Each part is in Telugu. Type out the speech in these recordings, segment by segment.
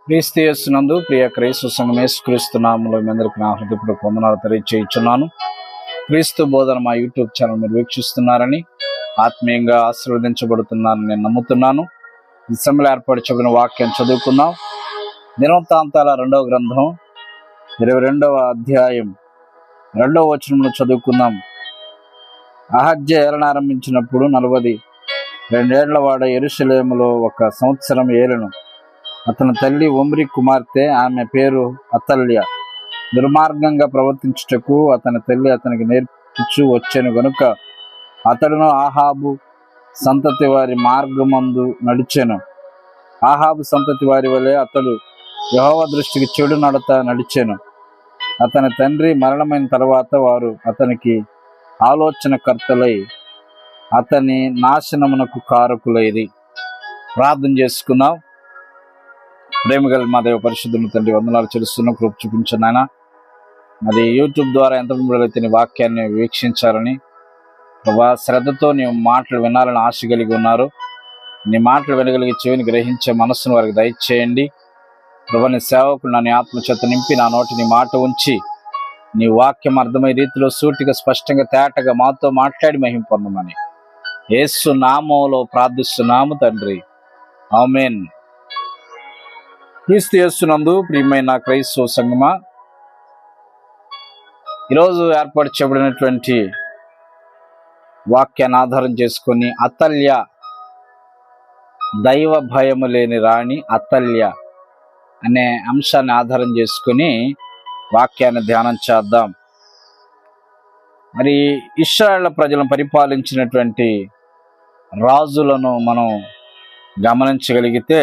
క్రీస్తు యేసునందు ప్రియ క్రైస్తవ సంఘం యేసుక్రీస్తు నామములో మీ అందరికీ నా హృదయపూర్వక వందనాలు తెలియజేయుచున్నాను. క్రీస్తు బోధన మా యూట్యూబ్ ఛానల్ మీరు వీక్షిస్తున్నారని, ఆత్మీయంగా ఆశీర్వదించబడుతున్నారని నేను నమ్ముతున్నాను. ఈ సమయంలో ఏర్పరచబడిన వాక్యం చదువుకుందాం. దినవృత్తాంతాల 2వ గ్రంథం 22వ అధ్యాయం 2వ వచనంలో చదువుకుందాం. అహజ్యా ఏలన ఆరంభించినప్పుడు 42 ఏళ్ల వాడ యెరూషలేములో 1 సంవత్సరం ఏలెను. అతని తల్లి ఒమ్రి కుమార్తె, ఆమె పేరు అతల్య. దుర్మార్గంగా ప్రవర్తించుటకు అతని తల్లి అతనికి నేర్పించు వచ్చెను గనుక అతడును ఆహాబు సంతతి వారి మార్గమందు నడిచెను. ఆహాబు సంతతి వారి వలె అతడు యెహోవా దృష్టికి చెడు నడత నడిచెను. అతని తండ్రి మరణమైన తర్వాత వారు అతనికి ఆలోచనకర్తలై అతని నాశనమునకు కారకులైరి. ప్రార్థన చేసుకుందాం. ప్రేమగల మా దేవ పరిశుద్ధుని తండ్రి, వందనాలు చెల్లిస్తున్నాం. కృప చూపించండి నాయన. మరి యూట్యూబ్ ద్వారా ఎంతమంది నీ వాక్యాన్ని వీక్షించాలని ప్రభా, శ్రద్ధతో నీ మాటలు వినాలని ఆశ కలిగి ఉన్నారు. నీ మాటలు వినగలిగే చెవిని గ్రహించే మనస్సును వారికి దయచేయండి ప్రభా. నీ సేవకులు నా ఆత్మచేత నింపి నా నోటి నీ మాట ఉంచి నీ వాక్యం అర్థమయ్యే రీతిలో సూటిగా స్పష్టంగా తేటగా మాతో మాట్లాడి మహిమ పొందమని యేసు నామములో ప్రార్థిస్తున్నాము తండ్రి, ఆమేన్. క్రీస్తు యేసునందు ప్రియమైన క్రైస్తవ సంఘమా, ఈరోజు ఏర్పాటు చేయబడినటువంటి వాక్యాన్ని ఆధారం చేసుకొని అతల్య, దైవ భయము లేని రాణి అతల్య అనే అంశాన్ని ఆధారం చేసుకొని వాక్యాన్ని ధ్యానం చేద్దాం. మరి ఇశ్రాయేలు ప్రజలను పరిపాలించినటువంటి రాజులను మనం గమనించగలిగితే,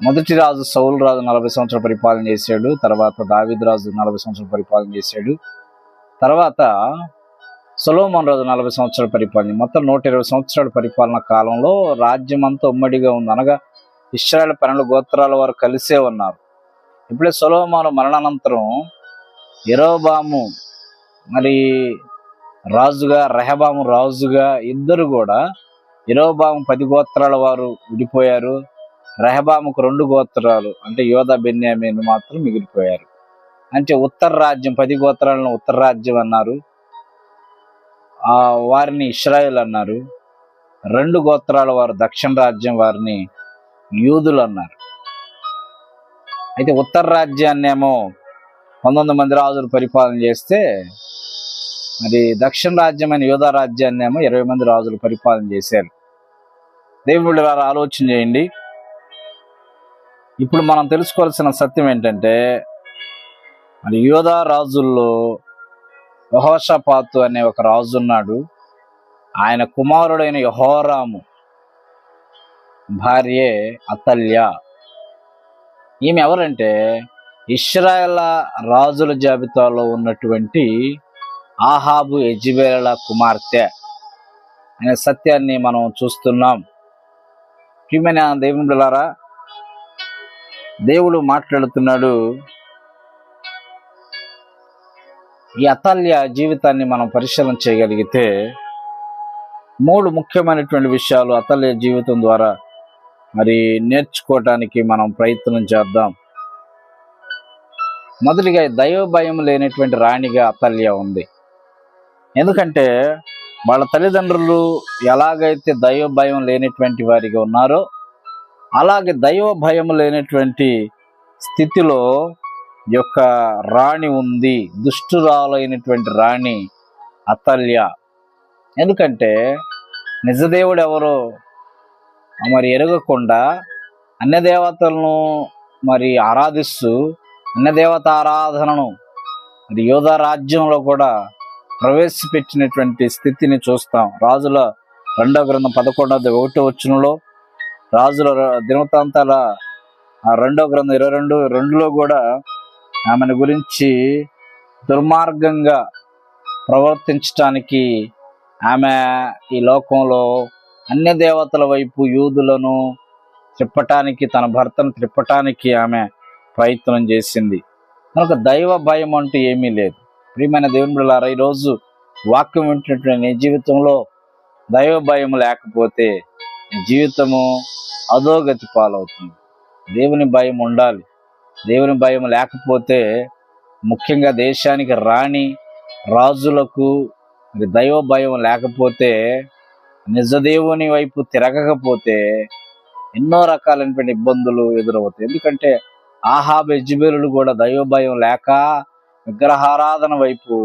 మొదటి రాజు సౌలు రాజు 40 సంవత్సరాలు పరిపాలన చేశాడు. తర్వాత దావీదు రాజు 40 సంవత్సరాలు పరిపాలన చేశాడు. తర్వాత సొలొమోను రాజు 40 సంవత్సరాలు పరిపాలన, మొత్తం 120 సంవత్సరాల పరిపాలన కాలంలో రాజ్యం అంతా ఉమ్మడిగా ఉంది. అనగా ఇశ్రాయేలు 12 గోత్రాల వారు కలిసే ఉన్నారు. ఇప్పుడే సొలొమోను మరణానంతరం యెరోబాము మరి రాజుగా, రెహబాము రాజుగా, ఇద్దరు కూడా, యెరోబాము 10 గోత్రాల వారు విడిపోయారు. రెహబాముకు 2 గోత్రాలు అంటే యోధా, బెన్యామీను మాత్రం మిగిలిపోయారు. అంటే ఉత్తర రాజ్యం, 10 గోత్రాలను ఉత్తర రాజ్యం అన్నారు, వారిని ఇశ్రాయేల్ అన్నారు. 2 గోత్రాల వారు దక్షిణ రాజ్యం, వారిని యూదులు అన్నారు. అయితే ఉత్తర రాజ్యాన్ని ఏమో 19 మంది రాజులు పరిపాలన చేస్తే, మరి దక్షిణ రాజ్యమైన యూదా రాజ్యాన్ని ఏమో 20 మంది రాజులు పరిపాలన చేశారు. దేవుడి వారు ఆలోచన చేయండి. ఇప్పుడు మనం తెలుసుకోవాల్సిన సత్యం ఏంటంటే, మరి యూదా రాజుల్లో యెహోషాపాతు అనే ఒక రాజు ఉన్నాడు. ఆయన కుమారుడైన యెహోరాము భార్యే అతల్య. ఈమె ఎవరంటే ఇశ్రాయేల్ రాజుల జాబితాలో ఉన్నటువంటి ఆహాబు, యెజెబెల కుమార్తె అనే సత్యాన్ని మనం చూస్తున్నాం. ప్రియమైన దేవుని బిడ్డలారా, దేవుడు మాట్లాడుతున్నాడు. ఈ అతల్య జీవితాన్ని మనం పరిశీలన చేయగలిగితే 3 ముఖ్యమైనటువంటి విషయాలు అతల్య జీవితం ద్వారా మరి నేర్చుకోవటానికి మనం ప్రయత్నం చేద్దాం. మొదటిగా, దైవ భయం లేనటువంటి రాణిగా అతల్య ఉంది. ఎందుకంటే వాళ్ళ తల్లిదండ్రులు ఎలాగైతే దైవ భయం లేనటువంటి వారిగా ఉన్నారో, అలాగే దైవ భయం లేనటువంటి స్థితిలో యొక్క రాణి ఉంది, దుష్టురాలైనటువంటి రాణి అతల్య. ఎందుకంటే నిజదేవుడు ఎవరో మరి ఎరగకుండా అన్య దేవతలను మరి ఆరాధిస్తూ, అన్య దేవత ఆరాధనను మరి యూదా రాజ్యంలో కూడా ప్రవేశపెట్టినటువంటి స్థితిని చూస్తాం. రాజుల 2వ గ్రంథం 11వ వచనంలో, రాజుల దినవృత్తాంతాల 2వ గ్రంథం 22:2లో కూడా ఆమెను గురించి దుర్మార్గంగా ప్రవర్తించటానికి, ఆమె ఈ లోకంలో అన్య దేవతల వైపు యూదులను త్రిప్పటానికి, తన భర్తను త్రిప్పటానికి ఆమె ప్రయత్నం చేసింది. కనుక దైవ భయం అంటూ ఏమీ లేదు. ప్రియమైన దేవుని బిడ్డలారా, ఈరోజు వాక్యం వింటున్నటువంటి నీ జీవితంలో దైవ భయం లేకపోతే నీ జీవితము అధోగతి పాలవుతుంది. దేవుని భయం ఉండాలి. దేవుని భయం లేకపోతే, ముఖ్యంగా దేశానికి రాణి రాజులకు మరి దైవ భయం లేకపోతే, నిజ దేవుని వైపు తిరగకపోతే ఎన్నో రకాలైనటువంటి ఇబ్బందులు ఎదురవుతాయి. ఎందుకంటే ఆహాబు యెజెబెలులు కూడా దైవ భయం లేక విగ్రహారాధన వైపు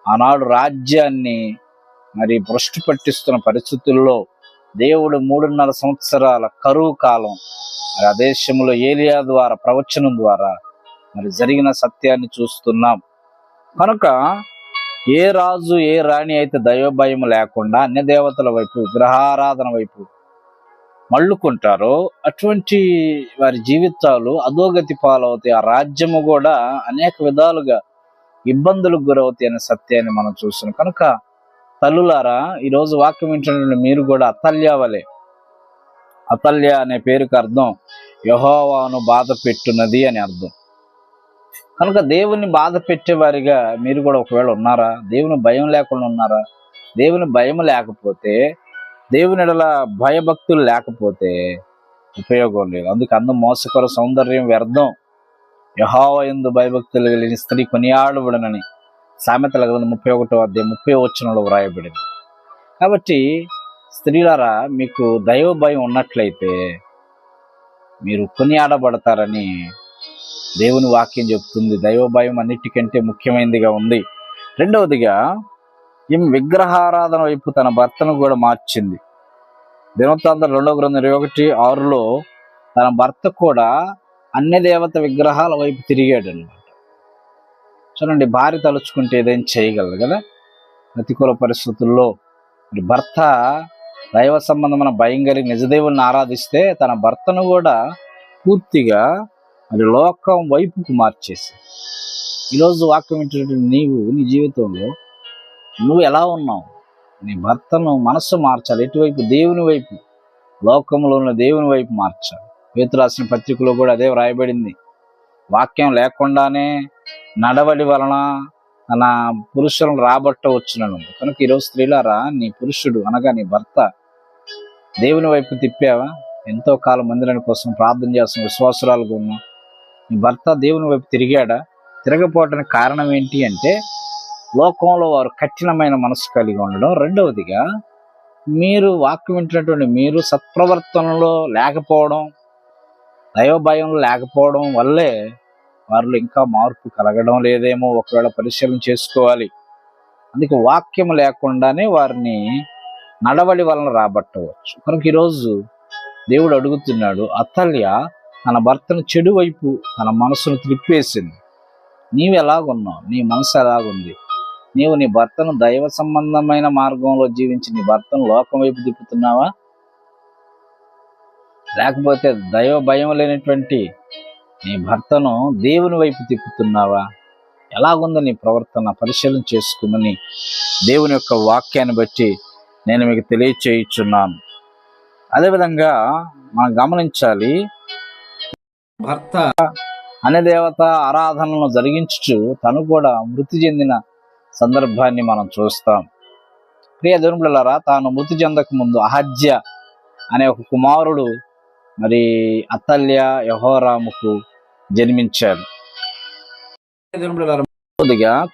ఆనాడు రాజ్యాన్ని మరి భ్రష్టు పట్టిస్తున్న పరిస్థితుల్లో దేవుడు 3.5 సంవత్సరాల కరువు కాలం మరి ఆ దేశంలో ఏలియా ద్వారా ప్రవచనం ద్వారా మరి జరిగిన సత్యాన్ని చూస్తున్నాం. కనుక ఏ రాజు ఏ రాణి అయితే దైవ భయం లేకుండా అన్య దేవతల వైపు విగ్రహారాధన వైపు మళ్ళుకుంటారో అటువంటి వారి జీవితాలు అధోగతి పాలవుతాయి. ఆ రాజ్యము కూడా అనేక విధాలుగా ఇబ్బందులకు గురవుతాయి అనే సత్యాన్ని మనం చూస్తున్నాం. కనుక తల్లులారా, ఈరోజు వాక్యం వింటున్న మీరు కూడా అతల్య వలె, అతల్య అనే పేరుకి అర్థం యెహోవాను బాధ పెట్టున్నది అని అర్థం. కనుక దేవుని బాధ పెట్టేవారిగా మీరు కూడా ఒకవేళ ఉన్నారా? దేవుని భయం లేకుండా ఉన్నారా? దేవుని భయం లేకపోతే, దేవుని ఎడల భయభక్తులు లేకపోతే ఉపయోగం లేదు. అందుకే అందం మోసకర సౌందర్యం వ్యర్థం, యెహోవా యందు భయభక్తులు కలిగిన స్త్రీ కొనియాడబడునని సామెతల గ్రంథం 31:30 వ్రాయబడింది. కాబట్టి స్త్రీలారా, మీకు దైవ భయం ఉన్నట్లయితే మీరు కొనియాడబడతారని దేవుని వాక్యం చెప్తుంది. దైవ భయం అన్నిటికంటే ముఖ్యమైనదిగా ఉంది. రెండవదిగా, ఈమె విగ్రహారాధన వైపు తన భర్తను కూడా మార్చింది. దినవృత్తాంతం 2వ గ్రంథం 21:6 తన భర్త కూడా అన్య దేవత విగ్రహాల వైపు తిరిగాడు అన్నమాట. చూడండి, భార్య తలుచుకుంటే ఏదైనా చేయగలదు కదా. ప్రతికూల పరిస్థితుల్లో మరి భర్త దైవ సంబంధమైన భయం కలిగి నిజదేవుని ఆరాధిస్తే తన భర్తను కూడా పూర్తిగా మరి లోకం వైపుకు మార్చేసి, ఈరోజు వాక్యం వింటున్నటువంటి నీవు నీ జీవితంలో నువ్వు ఎలా ఉన్నావు? నీ భర్తను మనస్సు మార్చాలి. ఎటువైపు? దేవుని వైపు, లోకంలో ఉన్న దేవుని వైపు మార్చాలి. పేతురు రాసిన పత్రికలో కూడా అదే వ్రాయబడింది. వాక్యం లేకుండానే నడవడి వలన తన పురుషులను రాబట్టవచ్చునను. కనుక ఈరోజు స్త్రీలారా, నీ పురుషుడు అనగా నీ భర్త దేవుని వైపు తిప్పావా? ఎంతో కాలం మందిరం కోసం ప్రార్థన చేస్తున్న విశ్వాసురాలుగా ఉన్నావు. నీ భర్త దేవుని వైపు తిరిగాడా? తిరగపోవటానికి కారణం ఏంటి అంటే, లోకంలో వారు కఠినమైన మనసు కలిగి ఉండడం. రెండవదిగా, మీరు వాక్యం వింటున్నటువంటి మీరు సత్ప్రవర్తనలో లేకపోవడం, దైవ భయంలో లేకపోవడం వల్లే వారిలో ఇంకా మార్పు కలగడం లేదేమో ఒకవేళ పరిశీలన చేసుకోవాలి. అందుకే వాక్యం లేకుండానే వారిని నడవడి వలన రాబట్టవచ్చు. కనుక ఈరోజు దేవుడు అడుగుతున్నాడు, అతల్య తన భర్తను చెడు వైపు తన మనసును త్రిప్పేసింది. నీవు ఎలాగున్నావు? నీ మనసు ఎలాగుంది? నీవు నీ భర్తను దైవ సంబంధమైన మార్గంలో జీవించి నీ భర్తను లోకం వైపు తిప్పుతున్నావా? లేకపోతే దైవ భయం లేనటువంటి నీ భర్తను దేవుని వైపు తిప్పుతున్నావా? ఎలాగుందో నీ ప్రవర్తన పరిశీలన చేసుకోమని దేవుని యొక్క వాక్యాన్ని బట్టి నేను మీకు తెలియచేయుచున్నాను. అదేవిధంగా మనం గమనించాలి, భర్త అనే దేవత ఆరాధనను జరిగించుచు తను కూడా మృతి చెందిన సందర్భాన్ని మనం చూస్తాం. ప్రియ దేవుని బిడ్డలారా, తాను మృతి చెందక ముందు అహజ్య అనే ఒక కుమారుడు మరి అతల్య యెహోరాముకు జన్మించాడు.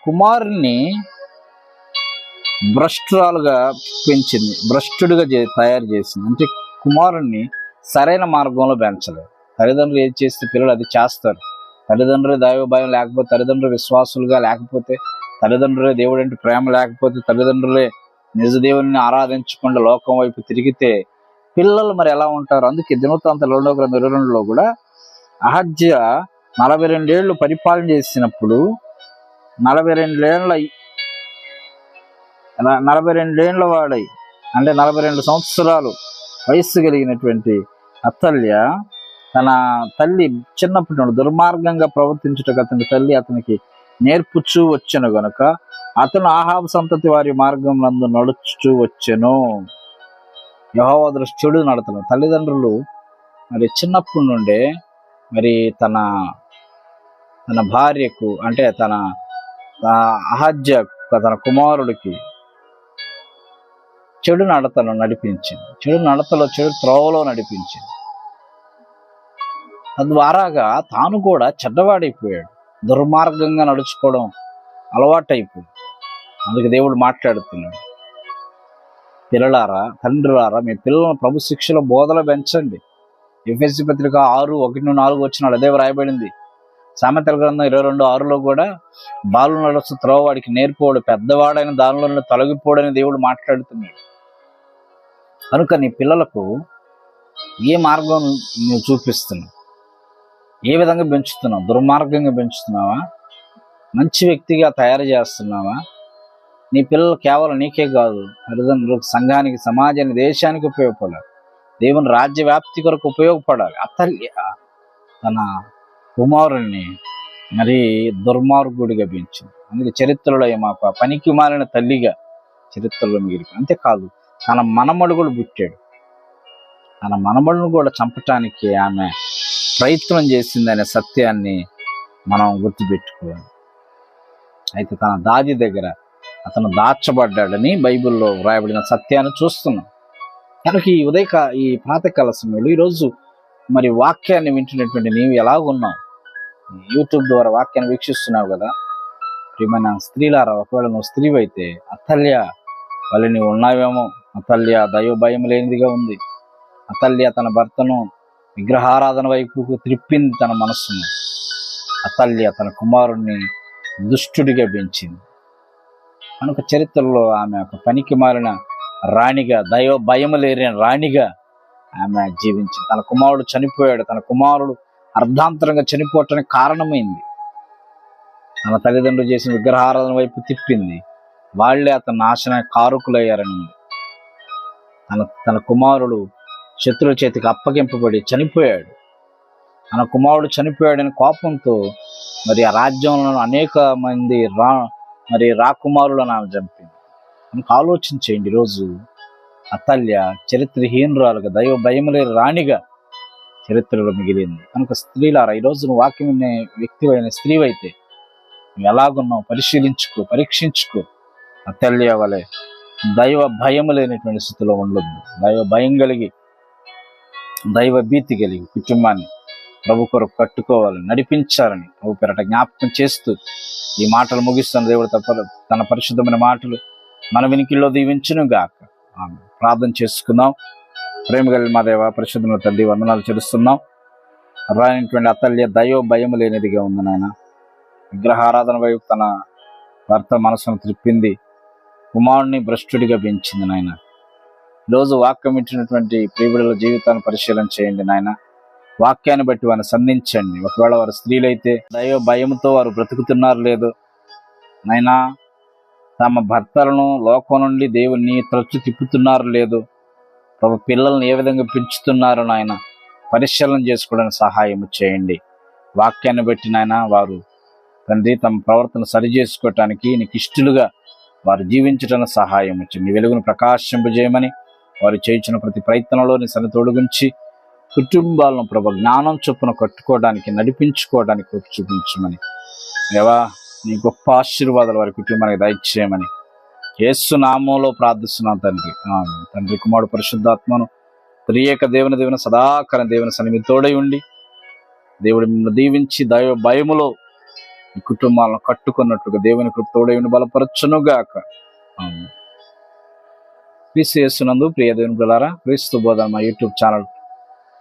కుమారుని భ్రష్టురాలుగా పెంచింది, భ్రష్టుడిగా తయారు చేసింది. అంటే కుమారుణ్ణి సరైన మార్గంలో పెంచలేదు. తల్లిదండ్రులు ఏది చేస్తే పిల్లలు అది చేస్తారు. తల్లిదండ్రులు దైవ భయం లేకపోతే, తల్లిదండ్రులు విశ్వాసులుగా లేకపోతే, తల్లిదండ్రులే దేవుడు అంటే ప్రేమ లేకపోతే, తల్లిదండ్రులే నిజ దేవుని ఆరాధించకుండా లోకం వైపు తిరిగితే పిల్లలు మరి ఎలా ఉంటారు? అందుకే దినవృత్తాంతం 2వ గ్రంథం 22 కూడా అహజ్య 42 ఏళ్ళు పరిపాలన చేసినప్పుడు 42 ఏళ్ల వాడై, అంటే 42 సంవత్సరాలు వయస్సు కలిగినటువంటి అతల్య తన తల్లి చిన్నప్పటి నుండి దుర్మార్గంగా ప్రవర్తించుటకు అతని తల్లి అతనికి నేర్పుచూ వచ్చెను గనుక అతను ఆహాబు సంతతి వారి మార్గం నందు నడుచుచూ వచ్చెను. యెహోవా దృష్టి చెడు నడతను. తల్లిదండ్రులు మరి చిన్నప్పటి నుండే మరి తన భార్యకు, అంటే తన అహజ్య తన కుమారుడికి చెడు నడతను నడిపించింది. చెడు నడతలో, చెడు త్రోవలో నడిపించింది. తద్వారాగా తాను కూడా చెడ్డవాడైపోయాడు, దుర్మార్గంగా నడుచుకోవడం అలవాటైపోయింది. అందుకే దేవుడు మాట్లాడుతున్నాడు, పిల్లలారా, తండ్రులారా, మీ పిల్లలను ప్రభు శిక్షలో బోధలో పెంచండి. ఎఫెసీ పత్రిక 6:1-4 వచ్చినాడు అదే వ్రాయబడింది. సామెతల గ్రంథం 22:6లో కూడా బాలు నడుస్తూ త్రోవాడికి నేర్పోడు, పెద్దవాడైన దానిలో తొలగిపోడని దేవుడు మాట్లాడుతున్నాడు. కనుక నీ పిల్లలకు ఏ మార్గం నువ్వు చూపిస్తున్నావు, ఏ విధంగా పెంచుతున్నావు? దుర్మార్గంగా పెంచుతున్నావా? మంచి వ్యక్తిగా తయారు చేస్తున్నావా? నీ పిల్లలు కేవలం నీకే కాదు, తల్లిదండ్రులకు, సంఘానికి, సమాజానికి, దేశానికి ఉపయోగపడాలి, దేవుని రాజ్య వ్యాప్తి కొరకు ఉపయోగపడాలి. అతల్య తన కుమారుణ్ణి మరి దుర్మార్గుడిగా పెంచింది. అందుకే చరిత్రలో మాకు పనికి మారిన తల్లిగా చరిత్రలో మిగిలి. అంతేకాదు, తన మనమడుగులు పుట్టాడు. తన మనమడును కూడా చంపటానికి ఆమె ప్రయత్నం చేసిందనే సత్యాన్ని మనం గుర్తుపెట్టుకోవాలి. అయితే తన దాది దగ్గర అతను దాచబడ్డాడని బైబిల్లో వ్రాయబడిన సత్యాన్ని చూస్తున్నాం. కనుక ఈ ప్రాతకాల సమయంలో ఈరోజు మరి వాక్యాన్ని వింటున్నటువంటి నీవు ఎలాగున్నావు? యూట్యూబ్ ద్వారా వాక్యాన్ని వీక్షిస్తున్నావు కదా. ప్రియమైన స్త్రీలారా, ఒకవేళ నువ్వు స్త్రీవైతే అతల్య వల్ల నువ్వు ఉన్నావేమో. అతల్య దైవభయం లేనిదిగా ఉంది. అతల్య తన భర్తను విగ్రహారాధన వైపుకు త్రిప్పింది తన మనస్సును. అతల్య తన కుమారుణ్ణి దుష్టుడిగా పెంచింది. కనుక చరిత్రలో ఆమె ఒక పనికి మారిన రాణిగా, దైవ భయం లేని రాణిగా ఆమె జీవించింది. తన కుమారుడు చనిపోయాడు. తన కుమారుడు అర్ధాంతరంగా చనిపోవటానికి కారణమైంది. తన తల్లిదండ్రులు చేసిన విగ్రహారాధన వైపు తిప్పింది. వాళ్లే అతను నాశన కారకులయ్యారని. తన కుమారుడు శత్రువుల చేతికి అప్పగింపబడి చనిపోయాడు. తన కుమారుడు చనిపోయాడని కోపంతో మరి ఆ రాజ్యంలో అనేక మంది రాకుమారులను ఆమె చంపింది. మనకు ఆలోచించేయండి, ఈరోజు అతల్య చరిత్రహీనురాలుగా, దైవ భయములే రాణిగా చరిత్రలో మిగిలింది. కనుక స్త్రీలారా, ఈరోజు నువ్వు వాక్యం వినే వ్యక్తివైన స్త్రీవైతే నువ్వు ఎలాగున్నావు పరిశీలించుకో, పరీక్షించుకో. అతల్య వలె దైవ భయము లేనటువంటి స్థితిలో ఉండొద్దు. దైవ భయం కలిగి, దైవ భీతి కలిగి కుటుంబాన్ని ప్రభు కొరకు కట్టుకోవాలని, నడిపించాలని ప్రభు పేరట జ్ఞాపకం చేస్తూ ఈ మాటలు ముగిస్తున్న దేవుడు తన పరిశుద్ధమైన మాటలు మన వినికిల్లో దీవించును గాక. ప్రార్థన చేసుకుందాం. ప్రేమ కలిగిన మా దేవ, పరిశుద్ధమైన తండ్రి, వందనాలు చెల్లిస్తున్నాం. రానటువంటి అతల్య దైవ భయం లేనిదిగా ఉంది నాయన. విగ్రహారాధన వైపు తన భర్త మనసును త్రిప్పింది. కుమారుడిని భ్రష్టుడిగా పెంచింది నాయన. ఈరోజు వాక్యం ఇచ్చినటువంటి ప్రియబిడల జీవితాన్ని పరిశీలన చేయండి నాయన. వాక్యాన్ని బట్టి వారిని సంధించండి. ఒకవేళ వారు స్త్రీలైతే దైవ భయంతో వారు బ్రతుకుతున్నారు లేదు నైనా, తమ భర్తలను లోకం నుండి దేవుని తరచు తిప్పుతున్నారు లేదు, ప్రభు పిల్లల్ని ఏ విధంగా పెంచుతున్నారు నాయన పరిశీలన చేసుకోవడానికి సహాయం చేయండి. వాక్యాన్ని బట్టి నాయన వారు తండ్రి తమ ప్రవర్తన సరి చేసుకోవటానికి నీకు ఇష్టలుగా వారు జీవించడానికి సహాయం ఇచ్చింది. నీ వెలుగును ప్రకాశింపజేయమని వారు చేయించిన ప్రతి ప్రయత్నంలో నీ సన్ని తోడుగుంచి కుటుంబాలను ప్రభు జ్ఞానం చొప్పున కట్టుకోవడానికి, నడిపించుకోవడానికి కృప చూపించమని, దేవా నీ గొప్ప ఆశీర్వాదాలు వారి కుటుంబానికి దయచేయమని యేసు నామంలో ప్రార్థిస్తున్నాం తండ్రి. ఆమేన్. తండ్రి, కుమారుడు, పరిశుద్ధాత్మను త్రియేక దేవుని సదాకాలం దేవుని సన్నిధి తోడై ఉండి దేవుడు మిమ్మల్ని దీవించి దైవ భయములో ఈ కుటుంబాలను కట్టుకున్నట్లుగా దేవుని కృప తోడై ఉండి బలపరచునుగాక. ఆమేన్. క్రీస్తు యేసునందు ప్రియ దేవుని బిడ్డలారా, క్రీస్తు బోధన మా యూట్యూబ్ ఛానల్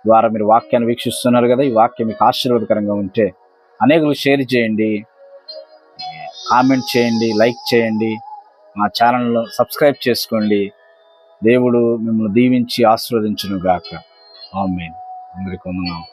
ద్వారా మీరు వాక్యాన్ని వీక్షిస్తున్నారు కదా. ఈ వాక్యం మీకు ఆశీర్వాదకరంగా ఉంటే అనేకులు షేర్ చేయండి, కామెంట్ చేయండి, లైక్ చేయండి, మా ఛానల్ను సబ్స్క్రైబ్ చేసుకోండి. దేవుడు మిమ్మల్ని దీవించి ఆశీర్వదించును గాక. ఆమేన్. అందరికీ వందనాలు.